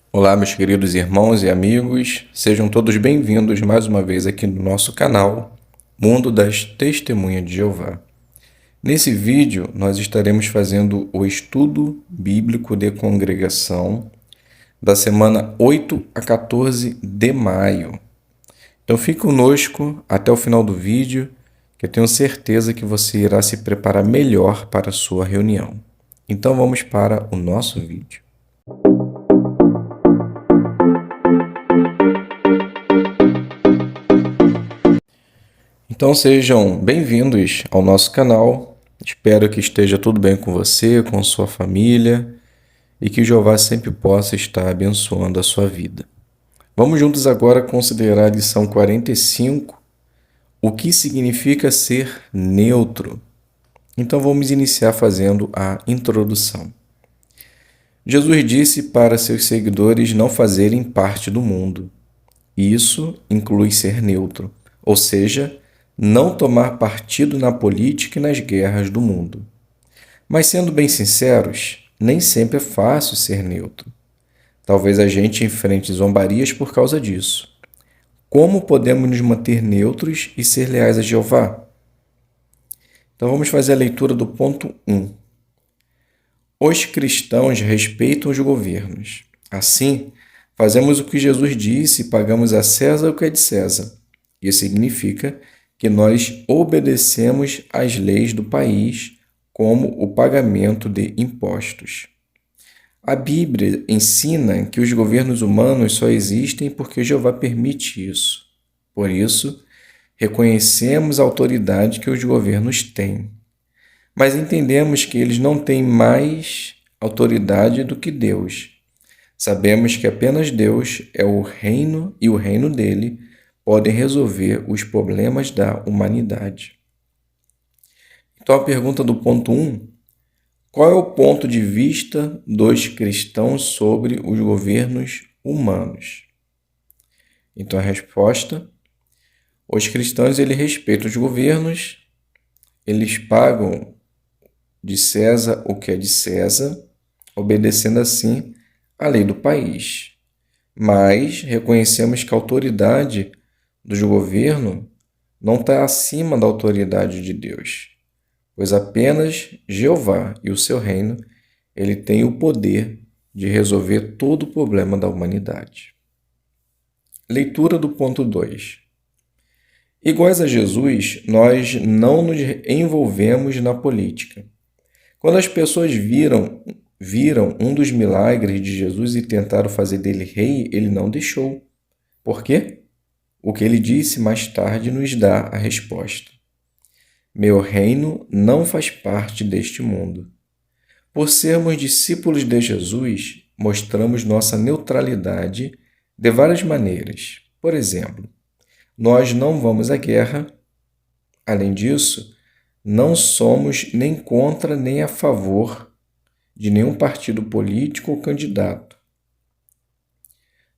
Olá, meus queridos irmãos e amigos, sejam todos bem-vindos mais uma vez aqui no nosso canal Mundo das Testemunhas de Jeová. Nesse vídeo, nós estaremos fazendo o estudo bíblico de congregação da semana 8 a 14 de maio. Então fique conosco até o final do vídeo, que eu tenho certeza que você irá se preparar melhor para a sua reunião. Então vamos para o nosso vídeo. Então sejam bem-vindos ao nosso canal. Espero que esteja tudo bem com você, com sua família e que Jeová sempre possa estar abençoando a sua vida. Vamos juntos agora considerar a lição 45, o que significa ser neutro. Então vamos iniciar fazendo a introdução. Jesus disse para seus seguidores não fazerem parte do mundo. Isso inclui ser neutro, ou seja, não tomar partido na política e nas guerras do mundo. Mas, sendo bem sinceros, nem sempre é fácil ser neutro. Talvez a gente enfrente zombarias por causa disso. Como podemos nos manter neutros e ser leais a Jeová? Então vamos fazer a leitura do ponto 1. Os cristãos respeitam os governos. Assim, fazemos o que Jesus disse e pagamos a César o que é de César. Isso significa que nós obedecemos às leis do país, como o pagamento de impostos. A Bíblia ensina que os governos humanos só existem porque Jeová permite isso. Por isso, reconhecemos a autoridade que os governos têm. Mas entendemos que eles não têm mais autoridade do que Deus. Sabemos que apenas Deus é o reino e o reino dele podem resolver os problemas da humanidade. Então a pergunta do ponto 1, qual é o ponto de vista dos cristãos sobre os governos humanos? Então a resposta, os cristãos eles respeitam os governos, eles pagam de César o que é de César, obedecendo assim a lei do país. Mas reconhecemos que a autoridade do governo não está acima da autoridade de Deus, pois apenas Jeová e o seu reino, ele tem o poder de resolver todo o problema da humanidade. Leitura do ponto 2. Iguais a Jesus, nós não nos envolvemos na política. Quando as pessoas viram um dos milagres de Jesus e tentaram fazer dele rei, ele não deixou. Por quê? O que ele disse mais tarde nos dá a resposta. Meu reino não faz parte deste mundo. Por sermos discípulos de Jesus, mostramos nossa neutralidade de várias maneiras. Por exemplo, nós não vamos à guerra. Além disso, não somos nem contra nem a favor de nenhum partido político ou candidato.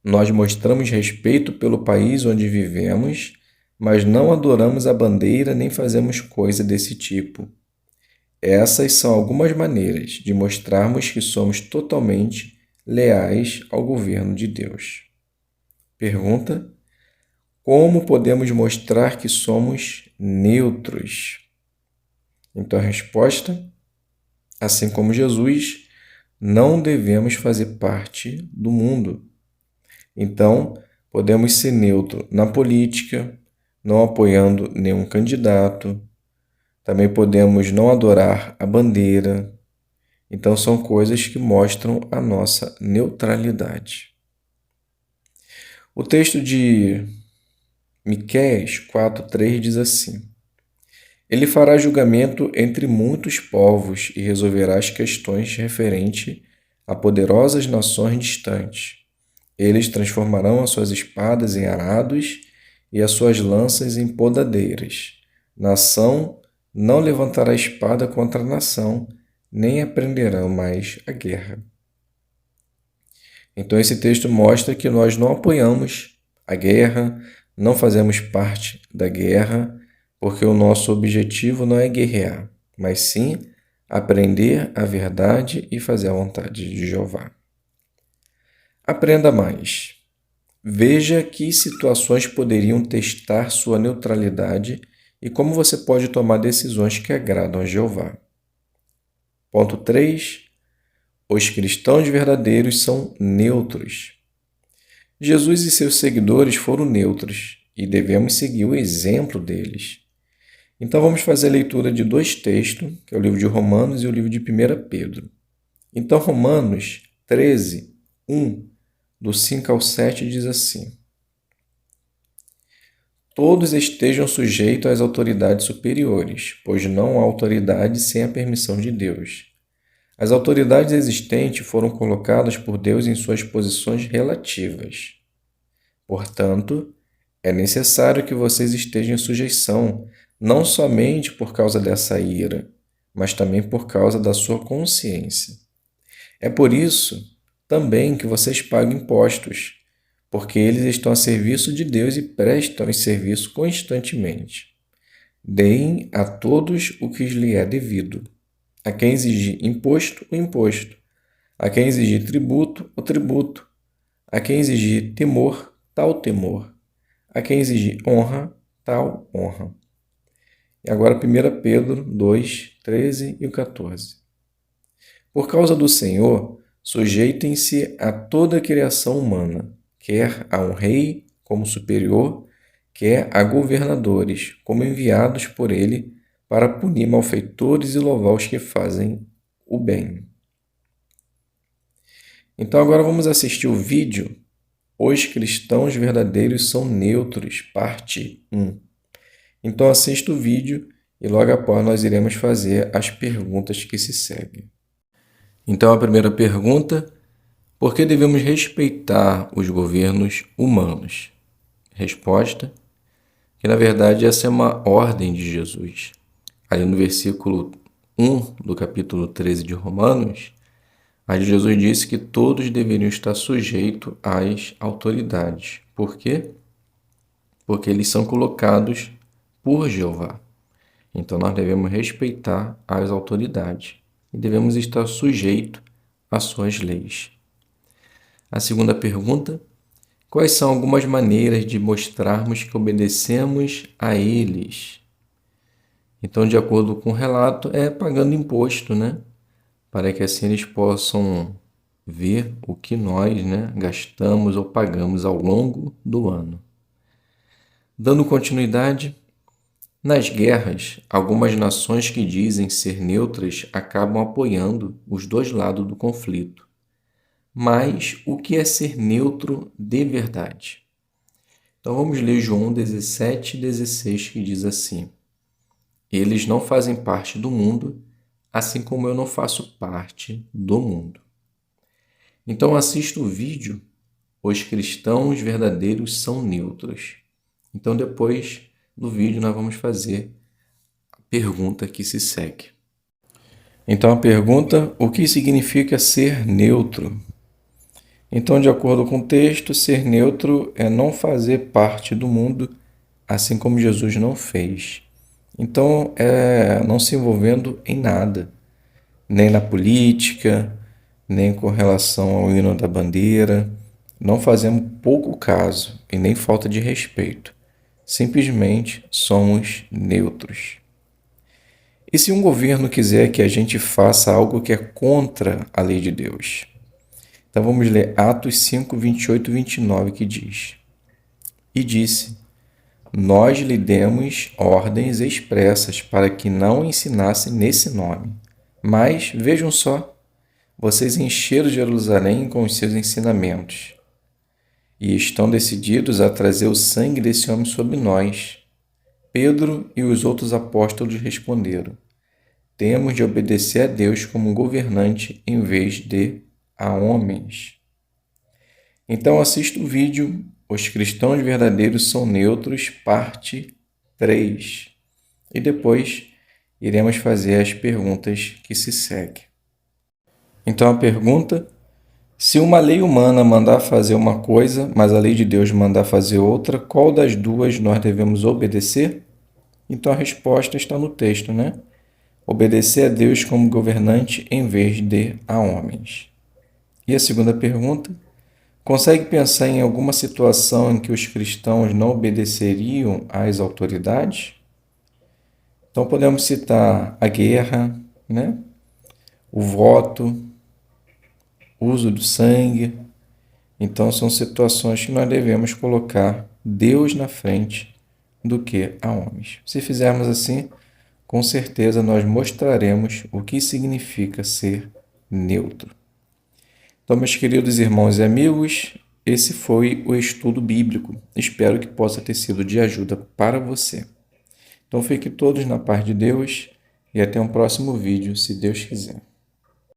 Nós mostramos respeito pelo país onde vivemos, mas não adoramos a bandeira nem fazemos coisa desse tipo. Essas são algumas maneiras de mostrarmos que somos totalmente leais ao governo de Deus. Pergunta: como podemos mostrar que somos neutros? Então a resposta, assim como Jesus, não devemos fazer parte do mundo. Então, podemos ser neutro na política, não apoiando nenhum candidato. Também podemos não adorar a bandeira. Então, são coisas que mostram a nossa neutralidade. O texto de Miqueias 4:3 diz assim: Ele fará julgamento entre muitos povos e resolverá as questões referentes a poderosas nações distantes. Eles transformarão as suas espadas em arados e as suas lanças em podadeiras. Nação não levantará espada contra nação, nem aprenderão mais a guerra. Então esse texto mostra que nós não apoiamos a guerra, não fazemos parte da guerra, porque o nosso objetivo não é guerrear, mas sim aprender a verdade e fazer a vontade de Jeová. Aprenda mais. Veja que situações poderiam testar sua neutralidade e como você pode tomar decisões que agradam a Jeová. Ponto 3. Os cristãos verdadeiros são neutros. Jesus e seus seguidores foram neutros e devemos seguir o exemplo deles. Então vamos fazer a leitura de dois textos, que é o livro de Romanos e o livro de 1 Pedro. Então Romanos 13, 1, do 5 ao 7 diz assim: Todos estejam sujeitos às autoridades superiores, pois não há autoridade sem a permissão de Deus. As autoridades existentes foram colocadas por Deus em suas posições relativas. Portanto, é necessário que vocês estejam em sujeição, não somente por causa dessa ira, mas também por causa da sua consciência. É por isso também que vocês pagam impostos, porque eles estão a serviço de Deus e prestam esse serviço constantemente. Deem a todos o que lhe é devido. A quem exigir imposto, o imposto. A quem exigir tributo, o tributo. A quem exigir temor, tal temor. A quem exigir honra, tal honra. E agora 1 Pedro 2, 13 e 14. Por causa do Senhor, sujeitem-se a toda a criação humana, quer a um rei como superior, quer a governadores, como enviados por ele para punir malfeitores e louvar os que fazem o bem. Então agora vamos assistir o vídeo Os cristãos verdadeiros são neutros, parte 1. Então assista o vídeo e logo após nós iremos fazer as perguntas que se seguem. Então a primeira pergunta: por que devemos respeitar os governos humanos? Resposta: que na verdade essa é uma ordem de Jesus. Ali no versículo 1 do capítulo 13 de Romanos, aí Jesus disse que todos deveriam estar sujeitos às autoridades. Por quê? Porque eles são colocados por Jeová. Então nós devemos respeitar as autoridades e devemos estar sujeitos às suas leis. A segunda pergunta: quais são algumas maneiras de mostrarmos que obedecemos a eles? Então, de acordo com o relato, é pagando imposto, né? Para que assim eles possam ver o que nós, gastamos ou pagamos ao longo do ano. Dando continuidade, nas guerras, algumas nações que dizem ser neutras acabam apoiando os dois lados do conflito. Mas o que é ser neutro de verdade? Então vamos ler João 17:16, que diz assim: Eles não fazem parte do mundo, assim como eu não faço parte do mundo. Então assista o vídeo Os cristãos verdadeiros são neutros. Então depois do vídeo nós vamos fazer a pergunta que se segue. Então a pergunta: o que significa ser neutro? Então, de acordo com o texto, ser neutro é não fazer parte do mundo, assim como Jesus não fez. Então, é não se envolvendo em nada, nem na política, nem com relação ao hino da bandeira. Não fazemos pouco caso e nem falta de respeito. Simplesmente somos neutros. E se um governo quiser que a gente faça algo que é contra a lei de Deus? Então vamos ler Atos 5, 28 e 29, que diz: E disse: Nós lhe demos ordens expressas para que não ensinasse nesse nome. Mas, vejam só, vocês encheram Jerusalém com os seus ensinamentos e estão decididos a trazer o sangue desse homem sobre nós. Pedro e os outros apóstolos responderam: Temos de obedecer a Deus como governante em vez de a homens. Então assista o vídeo Os cristãos verdadeiros são neutros, parte 3. E depois iremos fazer as perguntas que se seguem. Então a pergunta: se uma lei humana mandar fazer uma coisa, mas a lei de Deus mandar fazer outra, qual das duas nós devemos obedecer? Então a resposta está no texto, Obedecer a Deus como governante em vez de a homens. E a segunda pergunta: Consegue pensar em alguma situação em que os cristãos não obedeceriam às autoridades? Então podemos citar a guerra, né? O voto, o uso do sangue. Então são situações que nós devemos colocar Deus na frente do que a homens. Se fizermos assim, com certeza nós mostraremos o que significa ser neutro. Então, meus queridos irmãos e amigos, esse foi o estudo bíblico. Espero que possa ter sido de ajuda para você. Então, fiquem todos na paz de Deus e até um próximo vídeo, se Deus quiser.